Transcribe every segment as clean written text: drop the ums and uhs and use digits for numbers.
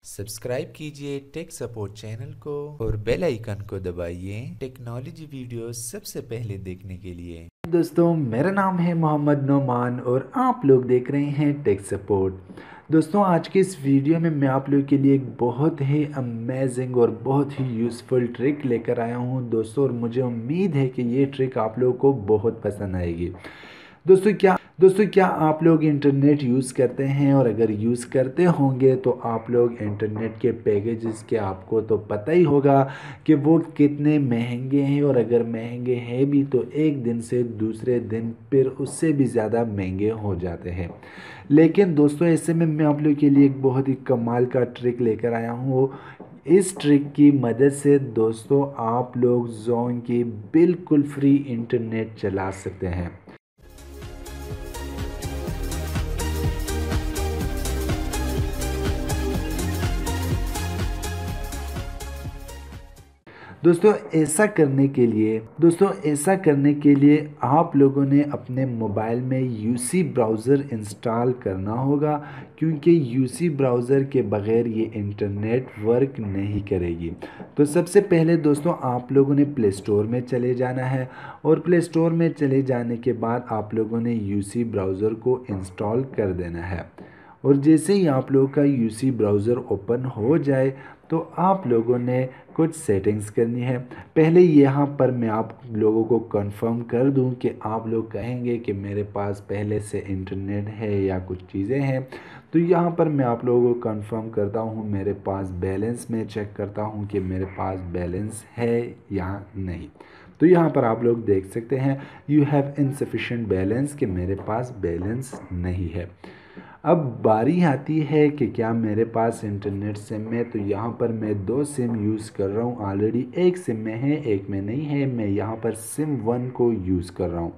Subscribe कीजिए tech support channel को और बेल आइकन को दबाइए टेक्नोलॉजी वीडियो सबसे पहले देखने के लिए। दोस्तों मेरा नाम है मोहम्मद नोमान और आप लोग देख रहे हैं टेक सपोर्ट। दोस्तों आज के इस वीडियो में मैं आप लोग के लिए एक बहुत ही अमेजिंग और बहुत ही यूज़फुल ट्रिक लेकर आया हूं दोस्तों, और मुझे उम्मीद है कि ये ट्रिक आप लोगों को बहुत पसंद आएगी। दोस्तों क्या आप लोग इंटरनेट यूज़ करते हैं? और अगर यूज़ करते होंगे तो आप लोग इंटरनेट के पैकेजेस के आपको तो पता ही होगा कि वो कितने महंगे हैं, और अगर महंगे हैं भी तो एक दिन से दूसरे दिन फिर उससे भी ज़्यादा महंगे हो जाते हैं। लेकिन दोस्तों ऐसे में मैं आप लोग के लिए एक बहुत ही कमाल का ट्रिक लेकर आया हूँ। इस ट्रिक की मदद से दोस्तों आप लोग जोन की बिल्कुल फ्री इंटरनेट चला सकते हैं। दोस्तों ऐसा करने के लिए आप लोगों ने अपने मोबाइल में यूसी ब्राउज़र इंस्टॉल करना होगा, क्योंकि यूसी ब्राउज़र के बगैर ये इंटरनेट वर्क नहीं करेगी। तो सबसे पहले दोस्तों आप लोगों ने प्ले स्टोर में चले जाना है, और प्ले स्टोर में चले जाने के बाद आप लोगों ने यूसी ब्राउज़र को इंस्टॉल कर देना है। और जैसे ही आप लोगों का यूसी ब्राउज़र ओपन हो जाए तो आप लोगों ने कुछ सेटिंग्स करनी है। पहले यहाँ पर मैं आप लोगों को कंफर्म कर दूं कि आप लोग कहेंगे कि मेरे पास पहले से इंटरनेट है या कुछ चीज़ें हैं। तो यहाँ पर मैं आप लोगों को कंफर्म करता हूँ, मेरे पास बैलेंस में चेक करता हूँ कि मेरे पास बैलेंस है या नहीं। तो यहाँ पर आप लोग देख सकते हैं यू हैव इनसफिशिएंट बैलेंस, कि मेरे पास बैलेंस नहीं है। अब बारी आती है कि क्या मेरे पास इंटरनेट सिम है। तो यहाँ पर मैं दो सिम यूज़ कर रहा हूँ ऑलरेडी, एक सिम में है एक में नहीं है। मैं यहाँ पर सिम 1 को यूज़ कर रहा हूँ,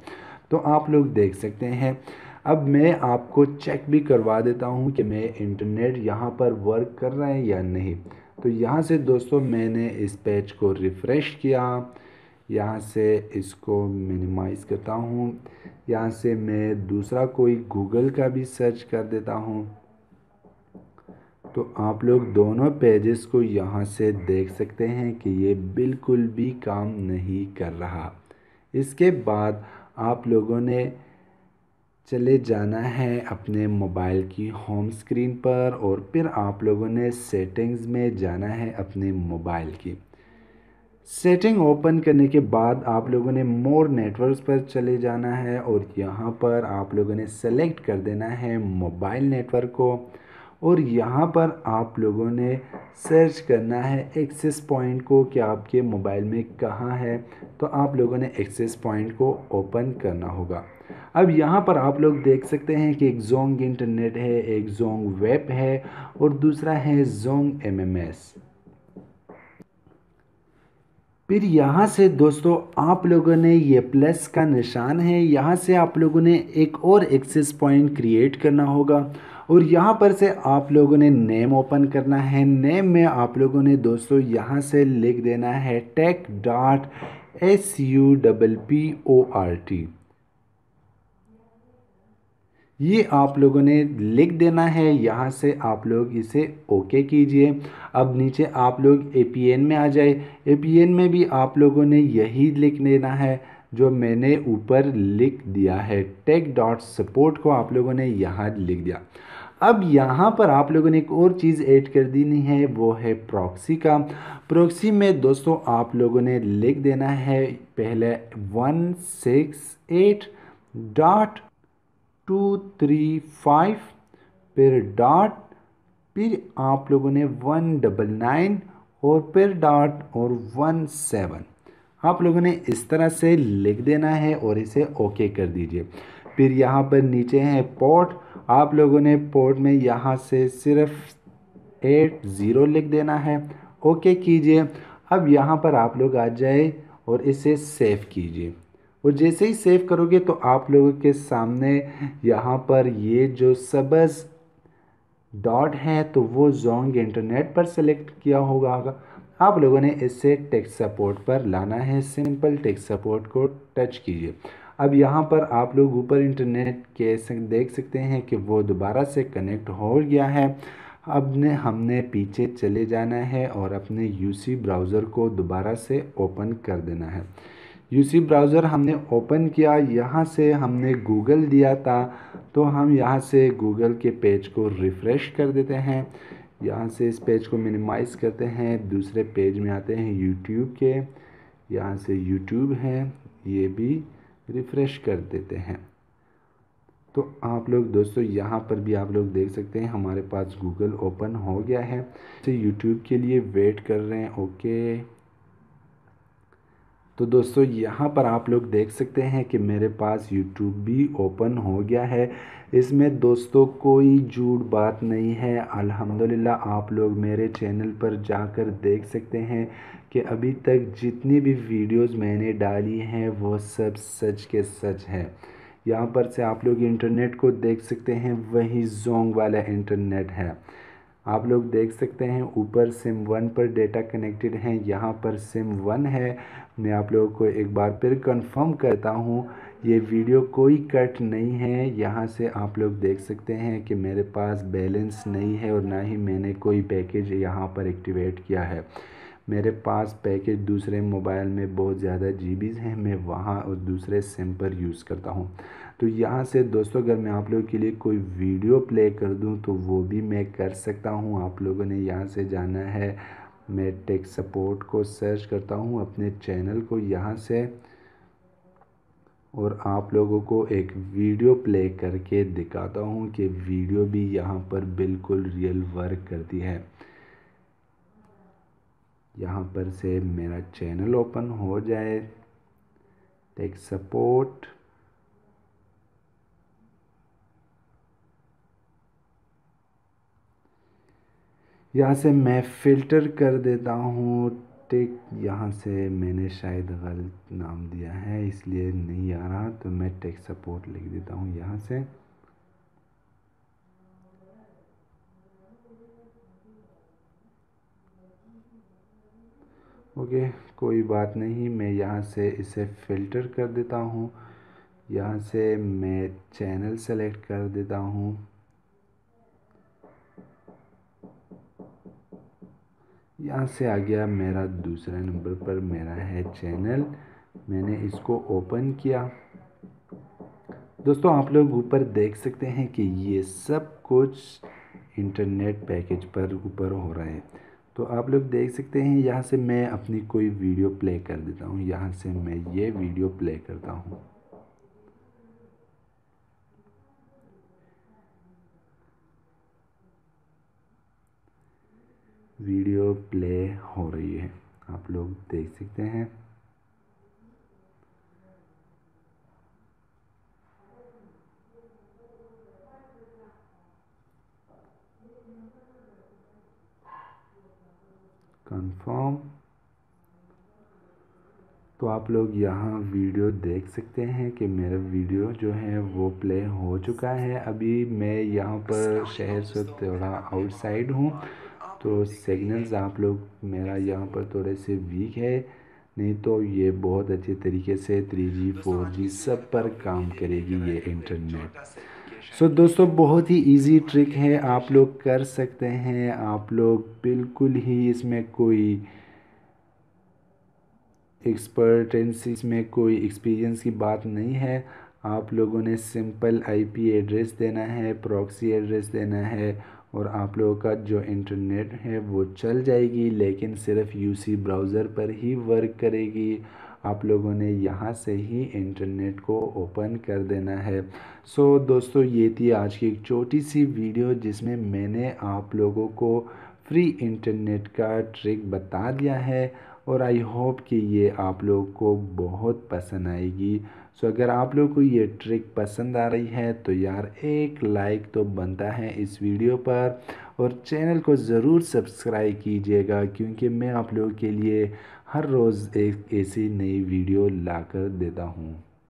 तो आप लोग देख सकते हैं। अब मैं आपको चेक भी करवा देता हूँ कि मैं इंटरनेट यहाँ पर वर्क कर रहा है या नहीं। तो यहाँ से दोस्तों मैंने इस पेज को रिफ़्रेश किया, यहाँ से इसको मिनिमाइज़ करता हूँ, यहाँ से मैं दूसरा कोई गूगल का भी सर्च कर देता हूँ। तो आप लोग दोनों पेजेस को यहाँ से देख सकते हैं कि ये बिल्कुल भी काम नहीं कर रहा। इसके बाद आप लोगों ने चले जाना है अपने मोबाइल की होम स्क्रीन पर, और फिर आप लोगों ने सेटिंग्स में जाना है अपने मोबाइल की। सेटिंग ओपन करने के बाद आप लोगों ने मोर नेटवर्क्स पर चले जाना है, और यहाँ पर आप लोगों ने सेलेक्ट कर देना है मोबाइल नेटवर्क को। और यहाँ पर आप लोगों ने सर्च करना है एक्सेस पॉइंट को कि आपके मोबाइल में कहाँ है। तो आप लोगों ने एक्सेस पॉइंट को ओपन करना होगा। अब यहाँ पर आप लोग देख सकते हैं कि एक जोंग इंटरनेट है, एक जोंग वेब है, और दूसरा है जोंग एमएमएस। फिर यहाँ से दोस्तों आप लोगों ने ये प्लस का निशान है, यहाँ से आप लोगों ने एक और एक्सेस पॉइंट क्रिएट करना होगा, और यहाँ पर से आप लोगों ने नेम ओपन करना है। नेम में आप लोगों ने दोस्तों यहाँ से लिख देना है tech.support। ये आप लोगों ने लिख देना है। यहाँ से आप लोग इसे ओके कीजिए। अब नीचे आप लोग एपीएन में आ जाए। एपीएन में भी आप लोगों ने यही लिख देना है जो मैंने ऊपर लिख दिया है। tech.support को आप लोगों ने यहाँ लिख दिया। अब यहाँ पर आप लोगों ने एक और चीज़ ऐड कर देनी है, वो है प्रॉक्सी का। प्रॉक्सी में दोस्तों आप लोगों ने लिख देना है पहले 168.235, फिर डॉट, फिर आप लोगों ने 199 और फिर डॉट और 17। आप लोगों ने इस तरह से लिख देना है और इसे ओके कर दीजिए। फिर यहाँ पर नीचे है पोर्ट। आप लोगों ने पोर्ट में यहाँ से सिर्फ 80 लिख देना है, ओके कीजिए। अब यहाँ पर आप लोग आ जाए और इसे सेव कीजिए, और जैसे ही सेव करोगे तो आप लोगों के सामने यहाँ पर ये जो सबस डॉट है तो वो जोंग इंटरनेट पर सेलेक्ट किया होगा। आप लोगों ने इससे टेक सपोर्ट पर लाना है। सिंपल टेक सपोर्ट को टच कीजिए। अब यहाँ पर आप लोग ऊपर इंटरनेट के देख सकते हैं कि वो दोबारा से कनेक्ट हो गया है। अब ने हमने पीछे चले जाना है और अपने यूसी ब्राउज़र को दोबारा से ओपन कर देना है। यूसी ब्राउज़र हमने ओपन किया, यहाँ से हमने गूगल दिया था तो हम यहाँ से गूगल के पेज को रिफ़्रेश कर देते हैं। यहाँ से इस पेज को मिनिमाइज़ करते हैं, दूसरे पेज में आते हैं यूट्यूब के, यहाँ से यूट्यूब है, ये भी रिफ़्रेश कर देते हैं। तो आप लोग दोस्तों यहाँ पर भी आप लोग देख सकते हैं हमारे पास गूगल ओपन हो गया है। तो यूट्यूब के लिए वेट कर रहे हैं, ओके। तो दोस्तों यहाँ पर आप लोग देख सकते हैं कि मेरे पास यूट्यूब भी ओपन हो गया है। इसमें दोस्तों कोई झूठ बात नहीं है, अल्हम्दुलिल्लाह आप लोग मेरे चैनल पर जाकर देख सकते हैं कि अभी तक जितनी भी वीडियोस मैंने डाली हैं वो सब सच के सच है। यहाँ पर से आप लोग इंटरनेट को देख सकते हैं, वही जोंग वाला इंटरनेट है। आप लोग देख सकते हैं ऊपर सिम 1 पर डेटा कनेक्टेड है, यहाँ पर सिम 1 है। मैं आप लोगों को एक बार फिर कंफर्म करता हूँ, ये वीडियो कोई कट नहीं है। यहाँ से आप लोग देख सकते हैं कि मेरे पास बैलेंस नहीं है और ना ही मैंने कोई पैकेज यहाँ पर एक्टिवेट किया है। मेरे पास पैकेज दूसरे मोबाइल में बहुत ज़्यादा जीबीज़ हैं, मैं वहाँ और दूसरे सिम पर यूज़ करता हूँ। तो यहाँ से दोस्तों अगर मैं आप लोगों के लिए कोई वीडियो प्ले कर दूँ तो वो भी मैं कर सकता हूँ। आप लोगों ने यहाँ से जाना है, मैं टेक सपोर्ट को सर्च करता हूँ अपने चैनल को यहाँ से, और आप लोगों को एक वीडियो प्ले करके दिखाता हूँ कि वीडियो भी यहाँ पर बिल्कुल रियल वर्क करती है। यहाँ पर से मेरा चैनल ओपन हो जाए, टेक सपोर्ट, यहाँ से मैं फ़िल्टर कर देता हूँ टेक। यहाँ से मैंने शायद गलत नाम दिया है इसलिए नहीं आ रहा, तो मैं टेक सपोर्ट लिख देता हूँ यहाँ से। ओके, कोई बात नहीं, मैं यहाँ से इसे फ़िल्टर कर देता हूँ। यहाँ से मैं चैनल सेलेक्ट कर देता हूँ। यहाँ से आ गया मेरा दूसरे नंबर पर मेरा है चैनल, मैंने इसको ओपन किया। दोस्तों आप लोग ऊपर देख सकते हैं कि ये सब कुछ इंटरनेट पैकेज पर ऊपर हो रहा है। तो आप लोग देख सकते हैं, यहाँ से मैं अपनी कोई वीडियो प्ले कर देता हूँ। यहाँ से मैं ये वीडियो प्ले करता हूँ। वीडियो प्ले हो रही है, आप लोग देख सकते हैं। कंफर्म। तो आप लोग यहाँ वीडियो देख सकते हैं कि मेरा वीडियो जो है वो प्ले हो चुका है। अभी मैं यहाँ पर शहर से थोड़ा आउटसाइड हूँ, तो सिग्नल्स आप लोग मेरा यहाँ पर थोड़े से वीक है, नहीं तो ये बहुत अच्छे तरीके से 3G 4G सब पर काम करेगी ये इंटरनेट। सो दोस्तों बहुत ही इजी ट्रिक है, आप लोग कर सकते हैं। आप लोग बिल्कुल ही इसमें कोई एक्सपर्टेंस, इसमें कोई एक्सपीरियंस की बात नहीं है। आप लोगों ने सिंपल आईपी एड्रेस देना है, प्रॉक्सी एड्रेस देना है, और आप लोगों का जो इंटरनेट है वो चल जाएगी, लेकिन सिर्फ यूसी ब्राउज़र पर ही वर्क करेगी। आप लोगों ने यहाँ से ही इंटरनेट को ओपन कर देना है। सो दोस्तों ये थी आज की एक छोटी सी वीडियो जिसमें मैंने आप लोगों को फ्री इंटरनेट का ट्रिक बता दिया है, और आई होप कि ये आप लोगों को बहुत पसंद आएगी। सो अगर आप लोगों को ये ट्रिक पसंद आ रही है तो यार एक लाइक तो बनता है इस वीडियो पर, और चैनल को ज़रूर सब्सक्राइब कीजिएगा, क्योंकि मैं आप लोगों के लिए हर रोज़ एक ऐसी नई वीडियो लाकर देता हूँ।